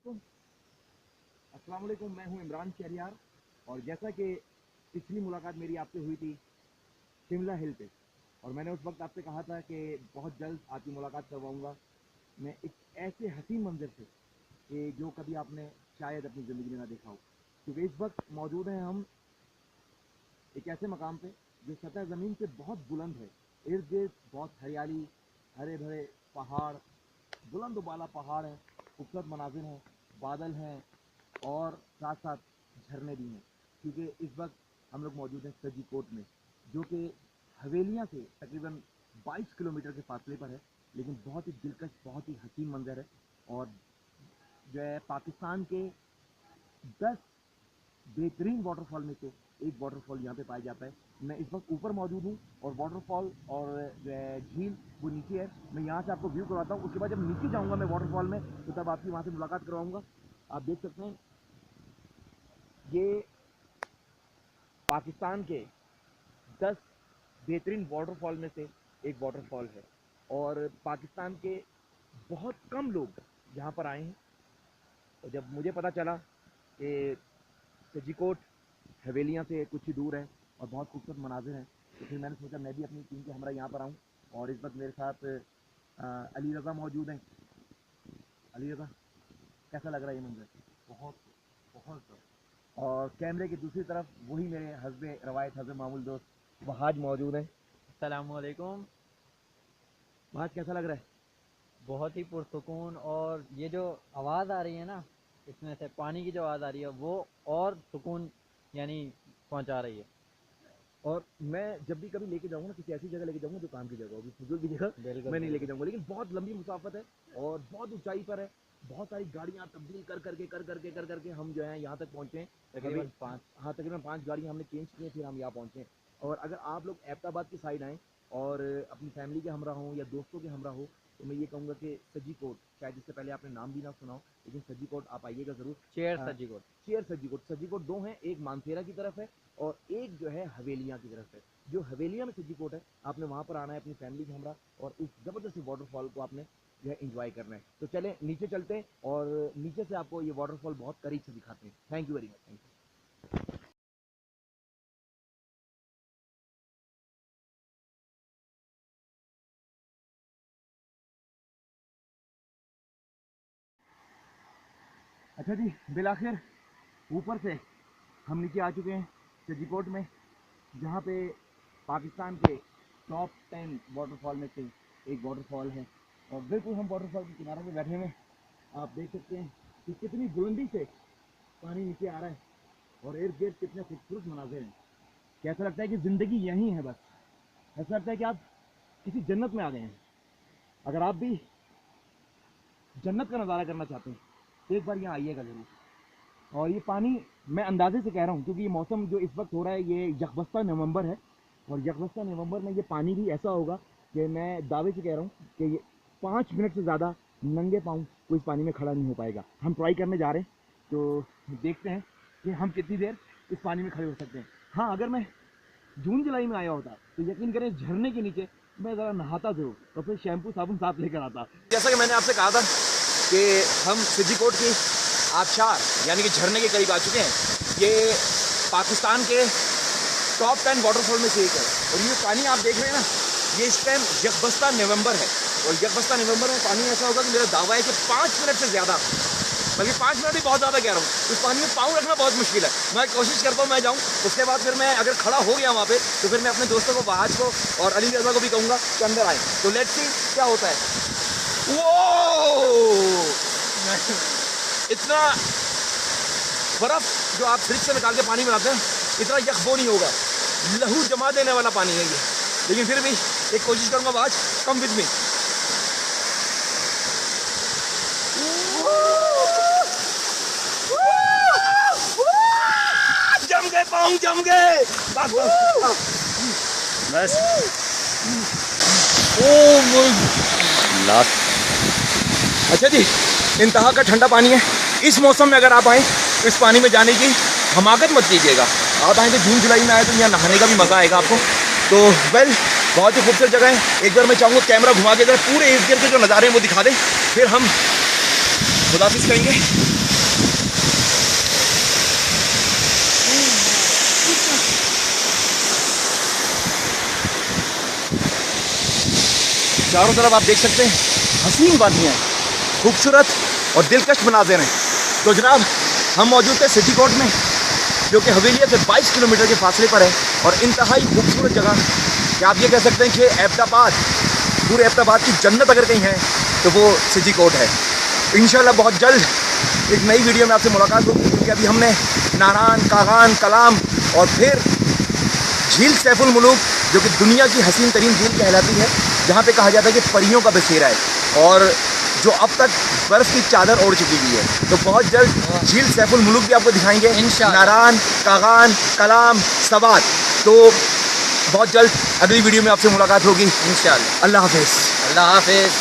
दोस्तों, अस्सलाम वालेकुम। मैं हूं इमरान शहरियार और जैसा कि पिछली मुलाकात मेरी आपसे हुई थी शिमला हिल पे, और मैंने उस वक्त आपसे कहा था कि बहुत जल्द आपकी मुलाकात करवाऊंगा मैं एक ऐसे हसीन मंजर से कि जो कभी आपने शायद अपनी ज़िंदगी में ना देखा हो। क्योंकि इस वक्त मौजूद हैं हम एक ऐसे मकाम पे जो सतह ज़मीन से बहुत बुलंद है। इर्द गिर्द बहुत हरियाली, हरे भरे पहाड़, बुलंद बाला पहाड़ हैं, खूबसूरत मनाजिर हैं, बादल हैं और साथ साथ झरने भी हैं। क्योंकि इस वक्त हम लोग मौजूद हैं सजी कोट में, जो कि हवेलियाँ से तकरीबन 22 किलोमीटर के फासले पर है, लेकिन बहुत ही दिलकश, बहुत ही हसीन मंजर है। और जो है पाकिस्तान के 10 बेहतरीन वाटरफॉल में से एक वाटरफॉल यहाँ पे पाया जाता है। मैं इस वक्त ऊपर मौजूद हूँ और वाटरफॉल और जो है झील वो नीचे है। मैं यहाँ से आपको व्यू करवाता हूँ, उसके बाद जब नीचे जाऊँगा मैं वाटरफॉल में तो तब आपकी वहाँ से मुलाकात करवाऊँगा। आप देख सकते हैं ये पाकिस्तान के 10 बेहतरीन वाटरफॉल में से एक वाटरफॉल है और पाकिस्तान के बहुत कम लोग यहाँ पर आए हैं। और जब मुझे पता चला कि सजीकोट हवेलियाँ से कुछ ही दूर है और बहुत खूबसूरत मनाजिर हैं, तो फिर मैंने सोचा मैं भी अपनी टीम के हमरा यहाँ पर आऊँ। और इस वक्त मेरे साथ अली रज़ा मौजूद हैं। अली रज़ा, कैसा लग रहा है ये मंजर? बहुत बहुत। और कैमरे की दूसरी तरफ वही मेरे हस्बे रवायत, हस्बे मामूल दोस्त वहाज मौजूद हैं। अस्सलामुअलैकुम। वहाज, कैसा लग रहा है? बहुत ही पुरसुकून, और ये जो आवाज़ आ रही है ना, इसमें से पानी की जो आवाज़ आ रही है वो और सुकून यानी पहुंचा रही है। और मैं जब भी कभी लेके जाऊँगा ना, किसी ऐसी जगह लेके जाऊँगा जो काम की जगह होगी, फजूल की जगह बिल्कुल मैं नहीं लेके बिल्कुल। जाऊँगा। लेकिन बहुत लंबी मुसाफत है और बहुत ऊंचाई पर है। बहुत सारी गाड़ियाँ तब्दील कर करके हम जो है यहाँ तक पहुँचे हैं। तकरीबन 5। हाँ, तकरीबन 5 गाड़ियाँ हमने चेंज की हैं, फिर हम यहाँ पहुँचे हैं। और अगर आप लोग एबटाबाद की साइड आएँ और अपनी फैमिली के हमरा हों या दोस्तों के हमरा हो, तो मैं ये कहूँगा कि सजी कोट, शायद इससे पहले आपने नाम भी ना सुना हो, लेकिन सजी कोट आप आइएगा ज़रूर। चेयर सजीकोट। शेयर सजीकोट 2 हैं, एक मानसेरा की तरफ है और एक जो है हवेलियाँ की तरफ है। जो हवेलियाँ में सजीकोट है, आपने वहाँ पर आना है अपनी फैमिली के हमरा, और इस ज़बरदस्त वाटरफॉल को आपने जो है इंजॉय करना है। तो चलें नीचे चलते हैं और नीचे से आपको ये वाटरफॉल बहुत करीब से दिखाते हैं। Thank you very much. Thank you. अच्छा जी, बिलाखिर ऊपर से हम नीचे आ चुके हैं सजीकोट में, जहाँ पे पाकिस्तान के टॉप 10 वाटरफॉल में से एक वाटरफॉल है। और बिल्कुल हम वाटरफॉल के किनारे पे बैठे हुए हैं। आप देख सकते हैं कि कितनी बुलंदी से पानी नीचे आ रहा है और इर्द गिर्द कितने खूबसूरत मनाजिर हैं। कैसा लगता है कि ज़िंदगी यहीं है बस। ऐसा लगता है कि आप किसी जन्नत में आ गए हैं। अगर आप भी जन्नत का नज़ारा करना चाहते हैं तो एक बार यहाँ आइएगा ज़रूर। और ये पानी मैं अंदाजे से कह रहा हूँ क्योंकि ये मौसम जो इस वक्त हो रहा है ये यकबस्ता नवंबर है, और यकबस्ता नवंबर में ये पानी भी ऐसा होगा कि मैं दावे से कह रहा हूँ कि ये 5 मिनट से ज़्यादा नंगे पाँव कोई इस पानी में खड़ा नहीं हो पाएगा। हम ट्राई करने जा रहे हैं, तो देखते हैं कि हम कितनी देर इस पानी में खड़े हो सकते हैं। हाँ, अगर मैं जून जुलाई में आया होता तो यकीन करें झरने के नीचे मैं ज़रा नहाता ज़रूर और फिर शैम्पू साबुन साथ लेकर आता। जैसा कि मैंने आपसे कहा था कि हम सजीकोट की आबशार यानी कि झरने के करीब आ चुके हैं। ये पाकिस्तान के टॉप 10 वाटरफॉल में से एक है और ये पानी आप देख रहे हैं ना, ये इस टाइम यकबस्ता नवंबर है और यकबस्ता नवंबर में पानी ऐसा होगा कि मेरा दावा है कि 5 मिनट से ज़्यादा, बल्कि 5 मिनट भी बहुत ज़्यादा कह रहा हूँ, इस पानी में पाँव रखना बहुत मुश्किल है। मैं कोशिश करता हूँ मैं जाऊँ, उसके बाद फिर मैं अगर खड़ा हो गया वहाँ पे तो फिर मैं अपने दोस्तों को, वहाज को और अली रज़ा को भी कहूँगा कि अंदर आए। तो लेट्स सी क्या होता है। वो इतना बर्फ जो आप फ्रिज से निकाल के पानी में लाते हैं, इतना यखबो नहीं होगा, लहू जमा देने वाला पानी है ये। लेकिन फिर भी एक कोशिश करूँगा, आज कम विद मी। जम गए पाँव, जम गए बस। अच्छा जी, इंतहा का ठंडा पानी है। इस मौसम में अगर आप आएँ तो इस पानी में जाने की हमाकत मत कीजिएगा। आप आएँ तो जून जुलाई में आए तो यहाँ नहाने का भी मज़ा आएगा आपको। तो वेल, बहुत ही खूबसूरत जगह है। एक बार मैं चाहूँगा कैमरा घुमा के इधर पूरे इर्द गिर्द के जो नज़ारे हैं वो दिखा दें, फिर हम खुदाफिज कहेंगे। चारों तरफ आप देख सकते हैं हसीन वादियाँ हैं, खूबसूरत और दिलकश मनाज़िर हैं। तो जनाब हम मौजूद थे सिटी कोर्ट में, जो कि हवेलिया से 22 किलोमीटर के फासले पर है और इंतहाई खूबसूरत जगह कि आप ये कह सकते हैं कि एबटाबाद, पूरे एबटाबाद की जन्नत अगर कहीं है तो वो सिटी कोर्ट है। इंशाल्लाह बहुत जल्द एक नई वीडियो में आपसे मुलाकात होगी, क्योंकि अभी हमने नारान, कागान, कलाम और फिर झील सैफुल मुलूक, जो कि दुनिया की हसीन तरीन झील कहलाती है, जहाँ पे कहा जाता है कि परियों का बसेरा है और जो अब तक बर्फ़ की चादर ओढ़ चुकी हुई है। तो बहुत जल्द झील सैफुल मुलूक भी आपको दिखाएंगे, नारान, कागान, कलाम, सवात। तो बहुत जल्द अगली वीडियो में आपसे मुलाकात होगी इंशाअल्लाह। अल्लाह हाफिज़। अल्लाह हाफिज़।